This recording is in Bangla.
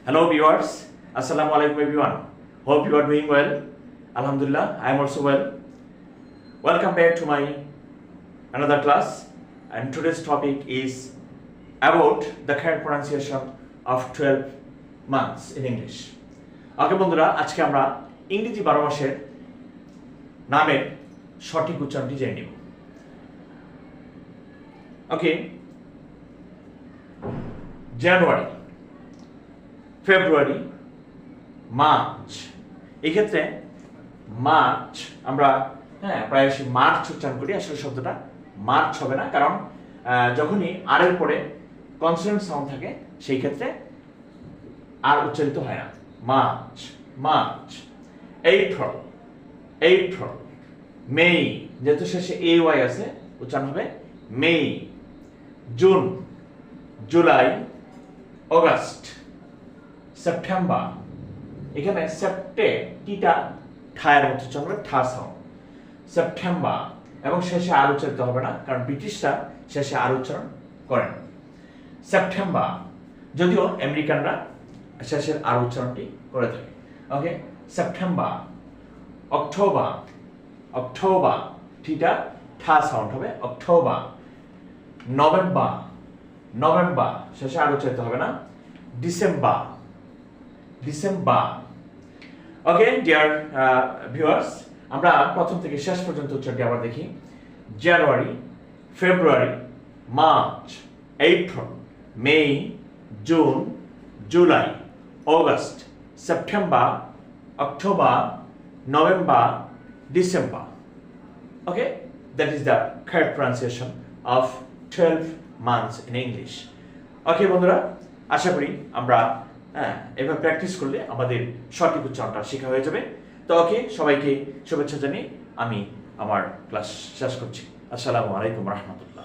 Hello viewers, Assalamu alaikum everyone. Hope you are doing well. Alhamdulillah, I am also well. Welcome back to my another class, and today's topic is about the correct pronunciation of 12 months in English. Okay বন্ধুরা, আজকে আমরা ইংরেজি 12 মাসের নামের সঠিক উচ্চারণটি জেনে নিব। ওকে, জানুয়ারি, ফেব্রুয়ারি, মার্চ। এই ক্ষেত্রে মার্চ আমরা প্রায়শই মার্চ উচ্চারণ করি, আসলে শব্দটা মার্চ হবে না, কারণ যখনই আর এর পরে কনসোনেন্ট সাউন্ড থাকে সেই ক্ষেত্রে আর উচ্চারিত হয় না। March, March. April, April. May, যেহেতু শেষে এ ওয়াই আছে, উচ্চারণ হবে May. June, July, August, September. এখানে সেপ্টে টিটা ঠায়ের মতো উচ্চারণ হবে, ঠা সাউন্ড। সেপ্টেম্বর, এবং শেষে আর উচ্চারিত হবে না, কারণ ব্রিটিশরা শেষে আর উচ্চারণ করেন। সেপ্টেম্বর, যদিও আমেরিকানরা শেষের আর উচ্চারণটি করে থাকে। ওকে, সেপ্টেম্বর। অক্টোবর, অক্টোবর, টিটা ঠা সাউন্ড হবে, অক্টোবর। নভেম্বর, নভেম্বর, শেষে আর উচ্চারিত হবে না, December, December. Okay dear viewers, আমরা প্রথম থেকে শেষ পর্যন্ত উচ্চারণটি আবার দেখি। January, February, March, April, May, June, July, August, September, October, November, December. Okay, that is the correct pronunciation of 12 months in English. Okay বন্ধুরা, আশা করি আমরা এভাবে প্র্যাকটিস করলে আমাদের সঠিক উচ্চারণটা শেখা হয়ে যাবে। তো ওকে, সবাইকে শুভেচ্ছা জানিয়ে আমি আমার ক্লাস শেষ করছি। আসসালামু আলাইকুম রহমতুল্লাহ।